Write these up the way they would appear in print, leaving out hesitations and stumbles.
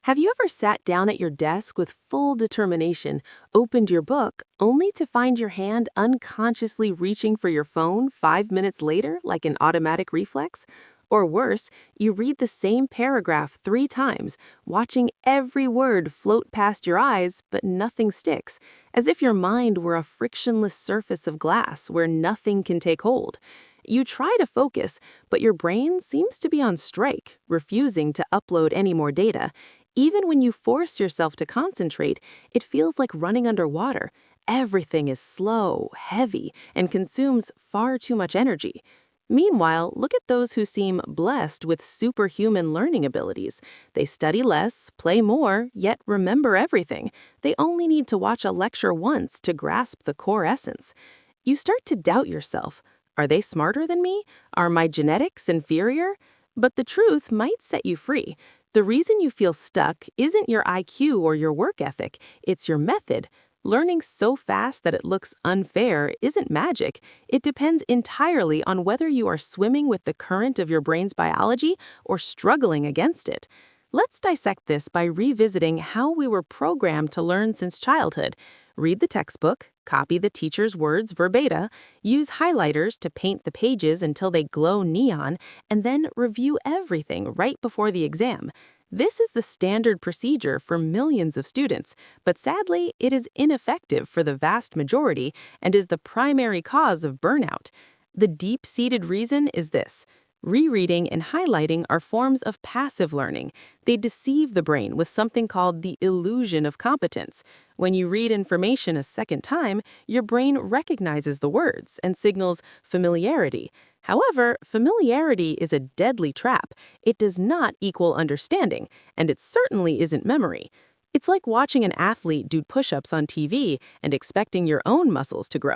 Have you ever sat down at your desk with full determination, opened your book, only to find your hand unconsciously reaching for your phone 5 minutes later like an automatic reflex? Or worse, you read the same paragraph 3 times, watching every word float past your eyes, but nothing sticks, as if your mind were a frictionless surface of glass where nothing can take hold. You try to focus, but your brain seems to be on strike, refusing to upload any more data. Even when you force yourself to concentrate, it feels like running underwater. Everything is slow, heavy, and consumes far too much energy. Meanwhile, look at those who seem blessed with superhuman learning abilities. They study less, play more, yet remember everything. They only need to watch a lecture once to grasp the core essence. You start to doubt yourself. Are they smarter than me? Are my genetics inferior? But the truth might set you free. The reason you feel stuck isn't your IQ or your work ethic, it's your method. Learning so fast that it looks unfair isn't magic. It depends entirely on whether you are swimming with the current of your brain's biology or struggling against it. Let's dissect this by revisiting how we were programmed to learn since childhood. Read the textbook, copy the teacher's words verbatim, use highlighters to paint the pages until they glow neon, and then review everything right before the exam. This is the standard procedure for millions of students, but sadly, it is ineffective for the vast majority and is the primary cause of burnout. The deep-seated reason is this. Rereading and highlighting are forms of passive learning. They deceive the brain with something called the illusion of competence. When you read information a second time, your brain recognizes the words and signals familiarity. However, familiarity is a deadly trap. It does not equal understanding, and it certainly isn't memory. It's like watching an athlete do push-ups on TV and expecting your own muscles to grow.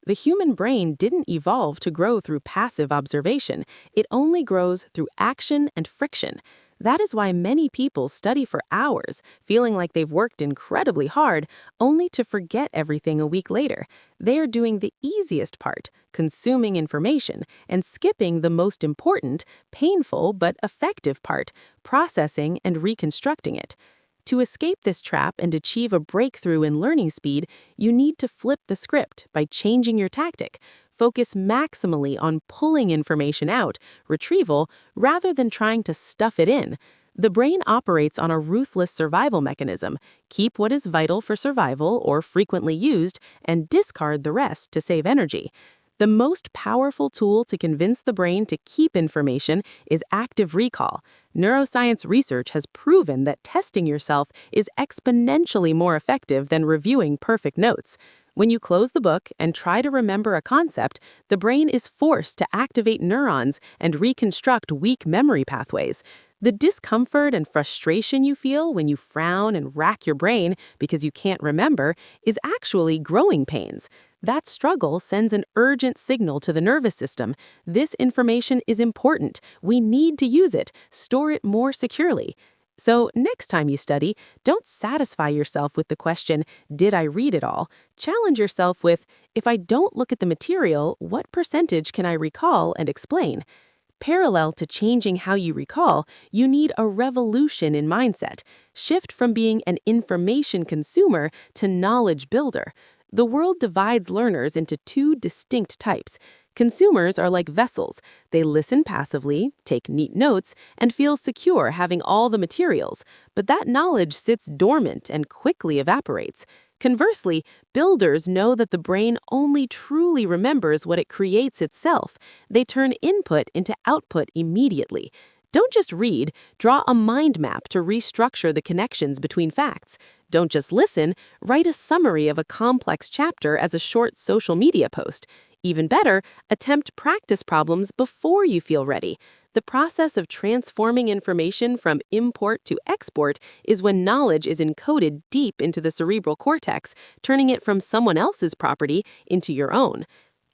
The human brain didn't evolve to grow through passive observation. It only grows through action and friction. That is why many people study for hours, feeling like they've worked incredibly hard, only to forget everything a week later. They are doing the easiest part, consuming information, and skipping the most important, painful but effective part, processing and reconstructing it. To escape this trap and achieve a breakthrough in learning speed, you need to flip the script by changing your tactic. Focus maximally on pulling information out, retrieval, rather than trying to stuff it in. The brain operates on a ruthless survival mechanism. Keep what is vital for survival or frequently used, and discard the rest to save energy. The most powerful tool to convince the brain to keep information is active recall. Neuroscience research has proven that testing yourself is exponentially more effective than reviewing perfect notes. When you close the book and try to remember a concept, the brain is forced to activate neurons and reconstruct weak memory pathways. The discomfort and frustration you feel when you frown and rack your brain because you can't remember is actually growing pains. That struggle sends an urgent signal to the nervous system. This information is important. We need to use it. Store it more securely. So next time you study, don't satisfy yourself with the question, did I read it all? Challenge yourself with, if I don't look at the material, what percentage can I recall and explain? Parallel to changing how you recall, you need a revolution in mindset. Shift from being an information consumer to knowledge builder. The world divides learners into two distinct types. Consumers are like vessels. They listen passively, take neat notes, and feel secure having all the materials. But that knowledge sits dormant and quickly evaporates. Conversely, builders know that the brain only truly remembers what it creates itself. They turn input into output immediately. Don't just read, draw a mind map to restructure the connections between facts. Don't just listen, write a summary of a complex chapter as a short social media post. Even better, attempt practice problems before you feel ready. The process of transforming information from import to export is when knowledge is encoded deep into the cerebral cortex, turning it from someone else's property into your own.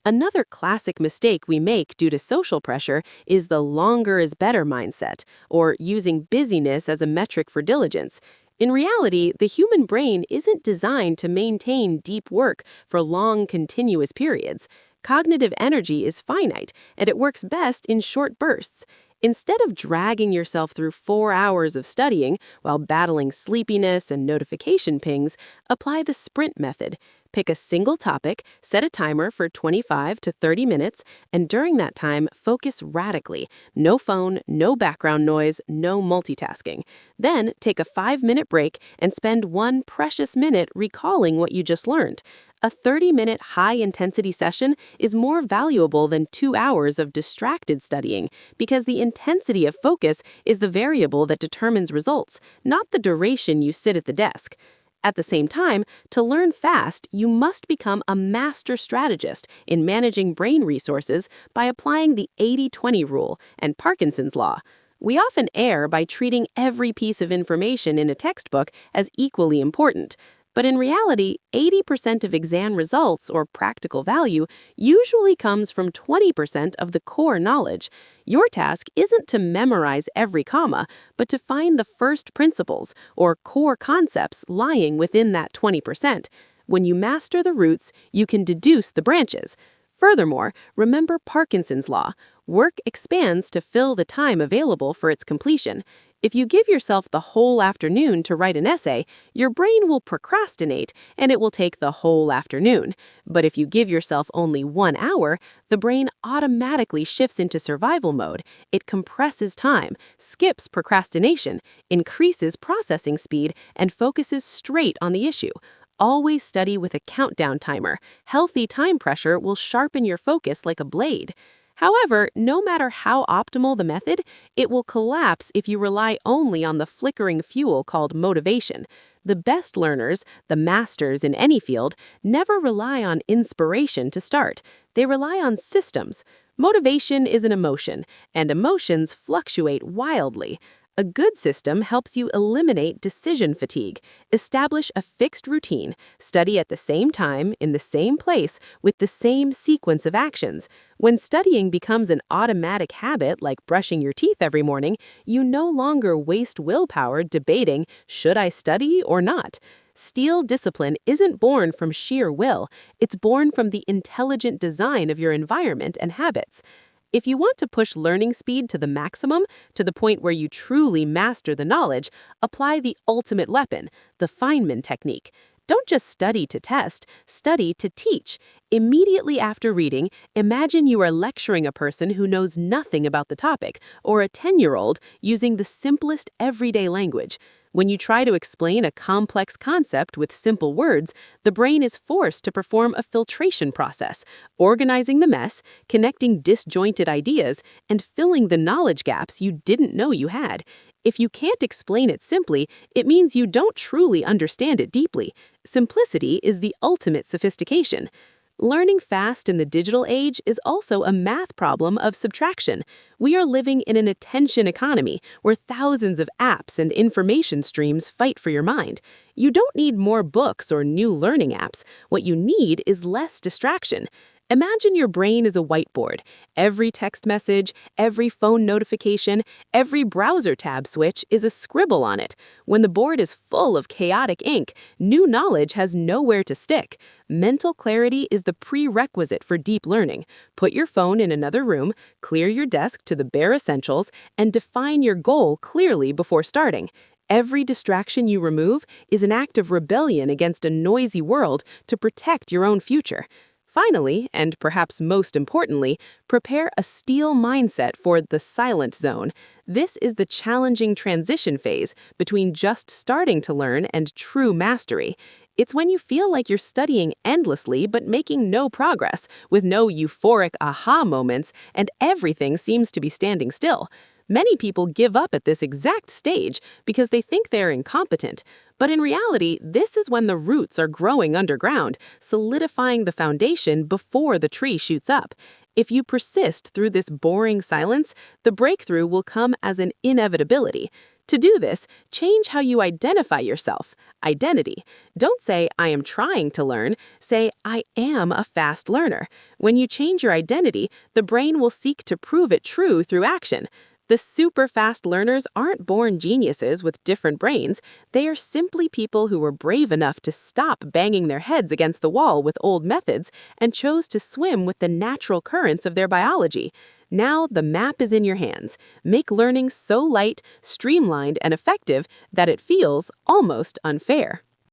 Another classic mistake we make due to social pressure is the longer is better mindset, or using busyness as a metric for diligence. In reality, the human brain isn't designed to maintain deep work for long, continuous periods. Cognitive energy is finite, and it works best in short bursts. Instead of dragging yourself through 4 hours of studying while battling sleepiness and notification pings, apply the sprint method. Pick a single topic, set a timer for 25 to 30 minutes, and during that time, focus radically. No phone, no background noise, no multitasking. Then take a 5-minute break and spend 1 precious minute recalling what you just learned. A 30-minute high-intensity session is more valuable than 2 hours of distracted studying because the intensity of focus is the variable that determines results, not the duration you sit at the desk. At the same time, to learn fast, you must become a master strategist in managing brain resources by applying the 80-20 rule and Parkinson's law. We often err by treating every piece of information in a textbook as equally important. But in reality, 80% of exam results or practical value usually comes from 20% of the core knowledge. Your task isn't to memorize every comma, but to find the first principles or core concepts lying within that 20%. When you master the roots, you can deduce the branches. Furthermore, remember Parkinson's law. Work expands to fill the time available for its completion. If you give yourself the whole afternoon to write an essay, your brain will procrastinate and it will take the whole afternoon. But if you give yourself only 1 hour, the brain automatically shifts into survival mode. It compresses time, skips procrastination, increases processing speed, and focuses straight on the issue. Always study with a countdown timer. Healthy time pressure will sharpen your focus like a blade. However, no matter how optimal the method, it will collapse if you rely only on the flickering fuel called motivation. The best learners, the masters in any field, never rely on inspiration to start. They rely on systems. Motivation is an emotion, and emotions fluctuate wildly. A good system helps you eliminate decision fatigue, establish a fixed routine, study at the same time, in the same place, with the same sequence of actions. When studying becomes an automatic habit like brushing your teeth every morning, you no longer waste willpower debating, should I study or not? Steel discipline isn't born from sheer will, it's born from the intelligent design of your environment and habits. If you want to push learning speed to the maximum, to the point where you truly master the knowledge, apply the ultimate weapon, the Feynman Technique. Don't just study to test, study to teach. Immediately after reading, imagine you are lecturing a person who knows nothing about the topic, or a 10-year-old using the simplest everyday language. When you try to explain a complex concept with simple words, the brain is forced to perform a filtration process, organizing the mess, connecting disjointed ideas, and filling the knowledge gaps you didn't know you had. If you can't explain it simply, it means you don't truly understand it deeply. Simplicity is the ultimate sophistication. Learning fast in the digital age is also a math problem of subtraction. We are living in an attention economy where thousands of apps and information streams fight for your mind. You don't need more books or new learning apps. What you need is less distraction. Imagine your brain is a whiteboard. Every text message, every phone notification, every browser tab switch is a scribble on it. When the board is full of chaotic ink, new knowledge has nowhere to stick. Mental clarity is the prerequisite for deep learning. Put your phone in another room, clear your desk to the bare essentials, and define your goal clearly before starting. Every distraction you remove is an act of rebellion against a noisy world to protect your own future. Finally, and perhaps most importantly, prepare a steel mindset for the silent zone. This is the challenging transition phase between just starting to learn and true mastery. It's when you feel like you're studying endlessly but making no progress, with no euphoric aha moments, and everything seems to be standing still. Many people give up at this exact stage because they think they're incompetent. But in reality, this is when the roots are growing underground, solidifying the foundation before the tree shoots up. If you persist through this boring silence, the breakthrough will come as an inevitability. To do this, change how you identify yourself. Identity. Don't say, I am trying to learn. Say, I am a fast learner. When you change your identity, the brain will seek to prove it true through action. The super fast learners aren't born geniuses with different brains. They are simply people who were brave enough to stop banging their heads against the wall with old methods and chose to swim with the natural currents of their biology. Now the map is in your hands. Make learning so light, streamlined, and effective that it feels almost unfair.